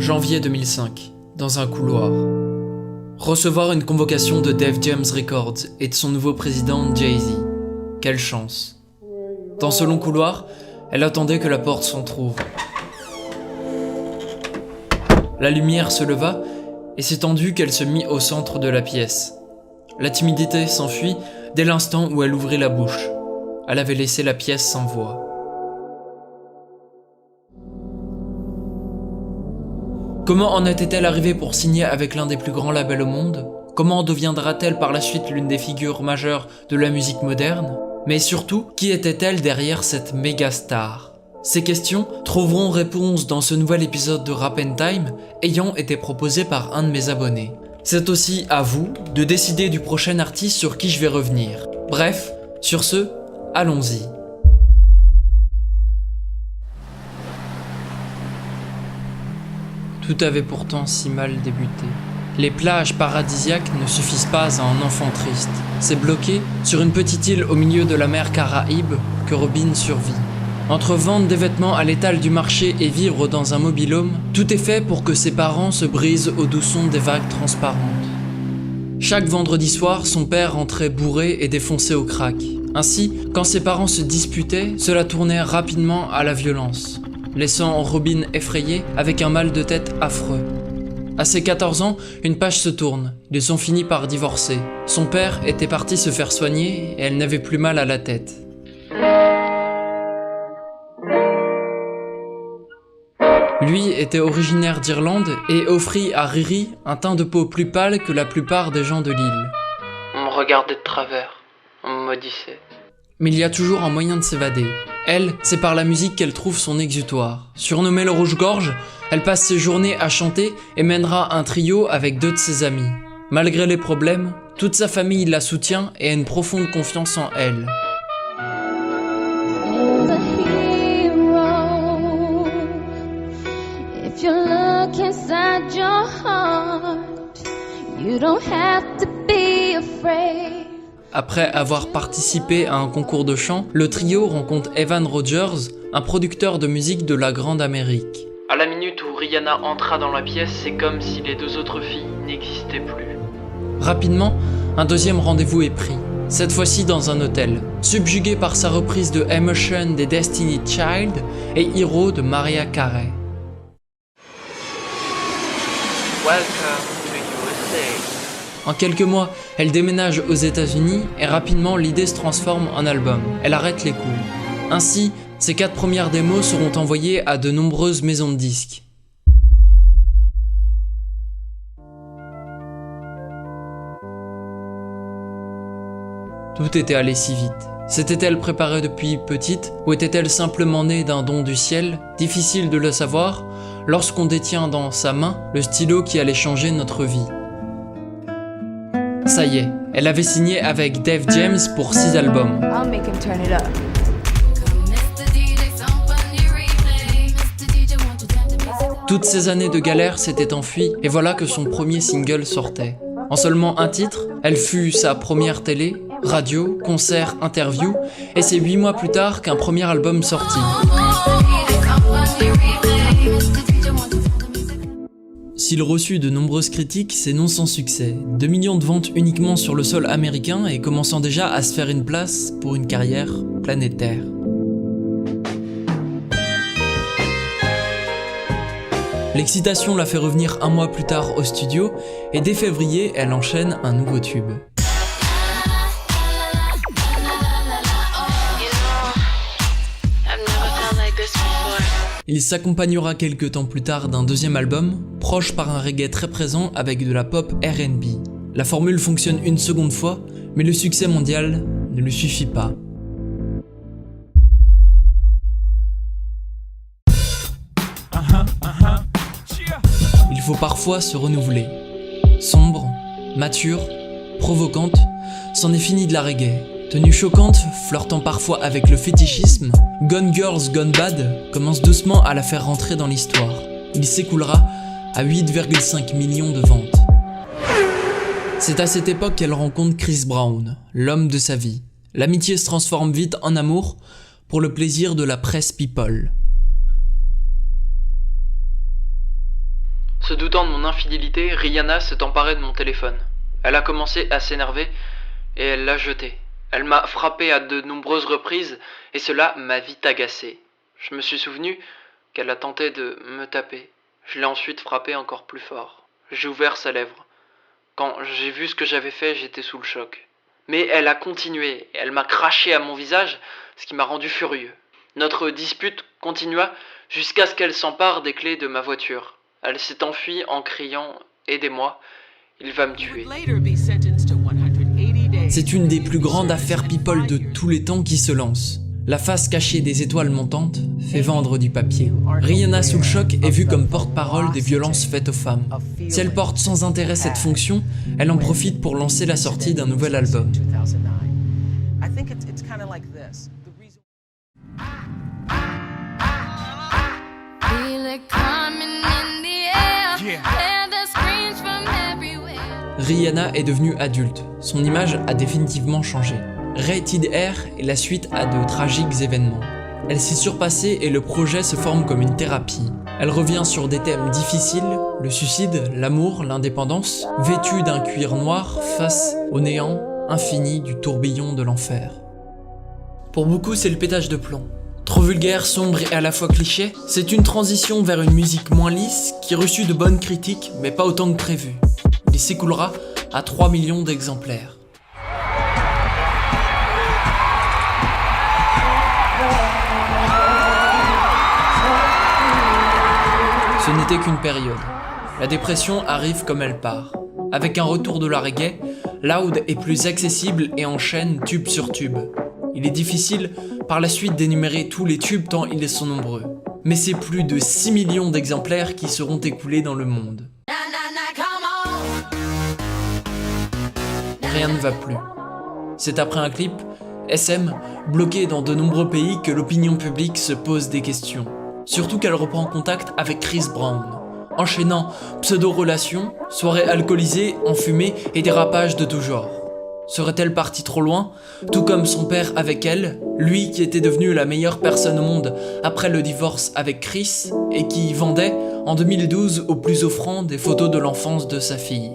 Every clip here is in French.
Janvier 2005, dans un couloir. Recevoir une convocation de Def Jam Records et de son nouveau président Jay-Z. Quelle chance. Dans ce long couloir, elle attendait que la porte s'entrouvre. La lumière se leva et c'est tendu qu'elle se mit au centre de la pièce. La timidité s'enfuit dès l'instant où elle ouvrit la bouche. Elle avait laissé la pièce sans voix. Comment en était-elle arrivée pour signer avec l'un des plus grands labels au monde? Comment deviendra-t-elle par la suite l'une des figures majeures de la musique moderne? Mais surtout, qui était-elle derrière cette méga star? Ces questions trouveront réponse dans ce nouvel épisode de Rap & Time ayant été proposé par un de mes abonnés. C'est aussi à vous de décider du prochain artiste sur qui je vais revenir. Bref, sur ce, allons-y. Tout avait pourtant si mal débuté. Les plages paradisiaques ne suffisent pas à un enfant triste. C'est bloqué sur une petite île au milieu de la mer Caraïbe que Robin survit. Entre vendre des vêtements à l'étal du marché et vivre dans un mobil-home, tout est fait pour que ses parents se brisent au doux son des vagues transparentes. Chaque vendredi soir, son père rentrait bourré et défoncé au crack. Ainsi, quand ses parents se disputaient, cela tournait rapidement à la violence, laissant Robin effrayée avec un mal de tête affreux. À ses 14 ans, une page se tourne. Ils ont fini par divorcer. Son père était parti se faire soigner et elle n'avait plus mal à la tête. Lui était originaire d'Irlande et offrit à Riri un teint de peau plus pâle que la plupart des gens de l'île. On me regardait de travers, on me maudissait. Mais il y a toujours un moyen de s'évader. Elle, c'est par la musique qu'elle trouve son exutoire. Surnommée le rouge-gorge, elle passe ses journées à chanter et mènera un trio avec 2 de ses amis. Malgré les problèmes, toute sa famille la soutient et a une profonde confiance en elle. If you look inside your heart, you don't have to be afraid. Après avoir participé à un concours de chant, le trio rencontre Evan Rogers, un producteur de musique de la Grande Amérique. À la minute où Rihanna entra dans la pièce, c'est comme si les 2 autres filles n'existaient plus. Rapidement, un deuxième rendez-vous est pris, cette fois-ci dans un hôtel. Subjugué par sa reprise de Emotion des Destiny Child et Hero de Mariah Carey. Welcome to USA. En quelques mois, elle déménage aux États-Unis et rapidement l'idée se transforme en album. Elle arrête les cours. Ainsi, ses 4 premières démos seront envoyées à de nombreuses maisons de disques. Tout était allé si vite. S'était-elle préparée depuis petite ou était-elle simplement née d'un don du ciel? Difficile de le savoir lorsqu'on détient dans sa main le stylo qui allait changer notre vie. Ça y est, elle avait signé avec Def Jam pour 6 albums. I'll make him turn it up. Toutes ces années de galère s'étaient enfuies et voilà que son premier single sortait. En seulement un titre, elle fut sa première télé, radio, concert, interview et c'est 8 mois plus tard qu'un premier album sortit. S'il reçut de nombreuses critiques, c'est non sans succès. 2 millions de ventes uniquement sur le sol américain et commençant déjà à se faire une place pour une carrière planétaire. L'excitation la fait revenir 1 mois plus tard au studio et dès février, elle enchaîne un nouveau tube. Il s'accompagnera quelques temps plus tard d'un deuxième album, proche par un reggae très présent avec de la pop R&B. La formule fonctionne une seconde fois, mais le succès mondial ne lui suffit pas. Il faut parfois se renouveler. Sombre, mature, provocante, c'en est fini de la reggae. Tenue choquante, flirtant parfois avec le fétichisme, Gone Girls Gone Bad commence doucement à la faire rentrer dans l'histoire. Il s'écoulera à 8,5 millions de ventes. C'est à cette époque qu'elle rencontre Chris Brown, l'homme de sa vie. L'amitié se transforme vite en amour pour le plaisir de la presse people. Se doutant de mon infidélité, Rihanna s'est emparée de mon téléphone. Elle a commencé à s'énerver et elle l'a jeté. Elle m'a frappé à de nombreuses reprises et cela m'a vite agacé. Je me suis souvenu qu'elle a tenté de me taper. Je l'ai ensuite frappée encore plus fort. J'ai ouvert sa lèvre. Quand j'ai vu ce que j'avais fait, j'étais sous le choc. Mais elle a continué, elle m'a craché à mon visage, ce qui m'a rendu furieux. Notre dispute continua jusqu'à ce qu'elle s'empare des clés de ma voiture. Elle s'est enfuie en criant « Aidez-moi, il va me tuer ». C'est une des plus grandes affaires people de tous les temps qui se lance. La face cachée des étoiles montantes fait vendre du papier. Rihanna sous le choc est vue comme porte-parole des violences faites aux femmes. Si elle porte sans intérêt cette fonction, elle en profite pour lancer la sortie d'un nouvel album. Rihanna est devenue adulte, son image a définitivement changé. Rated R est la suite à de tragiques événements. Elle s'est surpassée et le projet se forme comme une thérapie. Elle revient sur des thèmes difficiles, le suicide, l'amour, l'indépendance, vêtue d'un cuir noir face au néant infini du tourbillon de l'enfer. Pour beaucoup, c'est le pétage de plomb. Trop vulgaire, sombre et à la fois cliché, c'est une transition vers une musique moins lisse qui reçut de bonnes critiques, mais pas autant que prévu. Il s'écoulera à 3 millions d'exemplaires. Ce n'était qu'une période. La dépression arrive comme elle part. Avec un retour de la reggae, Loud est plus accessible et enchaîne tube sur tube. Il est difficile par la suite d'énumérer tous les tubes tant ils sont nombreux. Mais c'est plus de 6 millions d'exemplaires qui seront écoulés dans le monde. Rien ne va plus. C'est après un clip, SM, bloqué dans de nombreux pays, que l'opinion publique se pose des questions. Surtout qu'elle reprend contact avec Chris Brown, enchaînant pseudo-relations, soirées alcoolisées, enfumées et dérapages de tout genre. Serait-elle partie trop loin, tout comme son père avec elle, lui qui était devenu la meilleure personne au monde après le divorce avec Chris et qui vendait, en 2012, au plus offrant des photos de l'enfance de sa fille.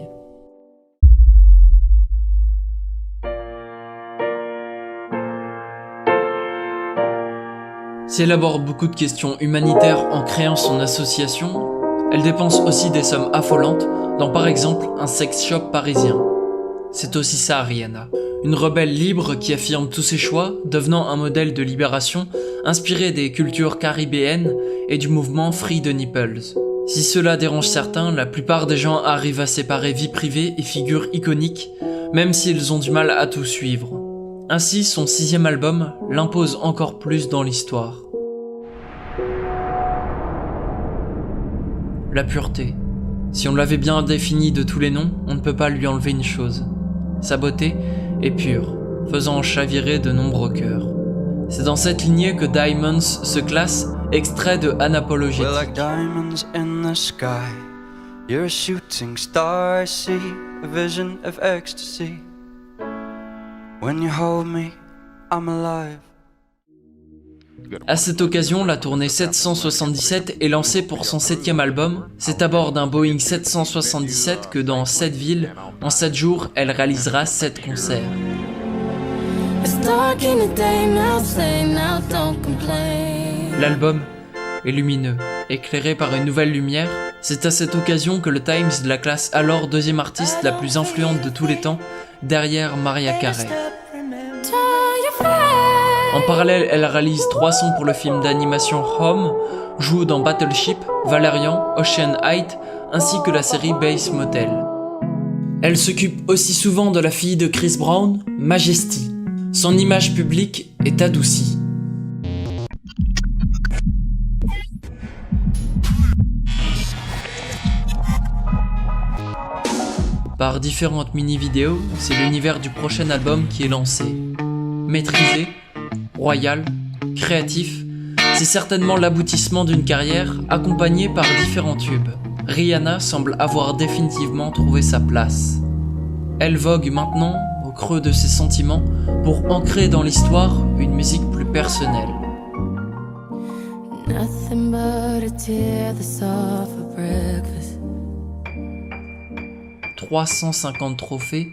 Si elle aborde beaucoup de questions humanitaires en créant son association, elle dépense aussi des sommes affolantes dans par exemple un sex shop parisien. C'est aussi ça Rihanna, une rebelle libre qui affirme tous ses choix, devenant un modèle de libération inspiré des cultures caribéennes et du mouvement Free the Nipples. Si cela dérange certains, la plupart des gens arrivent à séparer vie privée et figures iconiques, même s'ils ont du mal à tout suivre. Ainsi, son 6e album l'impose encore plus dans l'histoire. La pureté. Si on l'avait bien définie de tous les noms, on ne peut pas lui enlever une chose. Sa beauté est pure, faisant chavirer de nombreux cœurs. C'est dans cette lignée que Diamonds se classe, extrait de Unapologetic. We're like diamonds in the sky. You're a shooting star, I see a vision of ecstasy. When you hold me, I'm alive. À cette occasion, la tournée 777 est lancée pour son 7e album. C'est à bord d'un Boeing 777 que dans 7 villes, en 7 jours, elle réalisera 7 concerts. L'album est lumineux, éclairé par une nouvelle lumière. C'est à cette occasion que le Times la classe alors 2e artiste la plus influente de tous les temps, derrière Mariah Carey. En parallèle, elle réalise 3 sons pour le film d'animation Home, joue dans Battleship, Valerian, Ocean Heights, ainsi que la série Bates Motel. Elle s'occupe aussi souvent de la fille de Chris Brown, Majesty. Son image publique est adoucie. Par différentes mini-vidéos, c'est l'univers du prochain album qui est lancé. Maîtrisé, royal, créatif, c'est certainement l'aboutissement d'une carrière accompagnée par différents tubes. Rihanna semble avoir définitivement trouvé sa place. Elle vogue maintenant au creux de ses sentiments pour ancrer dans l'histoire une musique plus personnelle. Nothing but a tear that's off for breakfast. 350 trophées,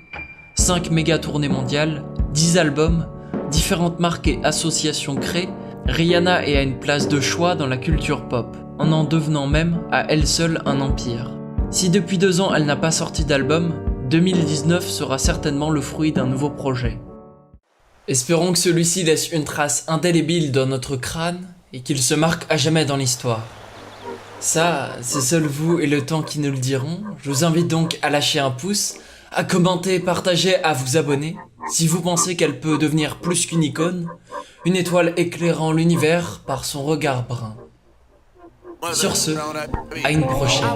5 méga tournées mondiales, 10 albums, différentes marques et associations créées, Rihanna est à une place de choix dans la culture pop, en devenant même à elle seule un empire. Si depuis 2 ans elle n'a pas sorti d'album, 2019 sera certainement le fruit d'un nouveau projet. Espérons que celui-ci laisse une trace indélébile dans notre crâne et qu'il se marque à jamais dans l'histoire. Ça, c'est seul vous et le temps qui nous le diront. Je vous invite donc à lâcher un pouce, à commenter, partager, à vous abonner. Si vous pensez qu'elle peut devenir plus qu'une icône, une étoile éclairant l'univers par son regard brun. Sur ce, à une prochaine.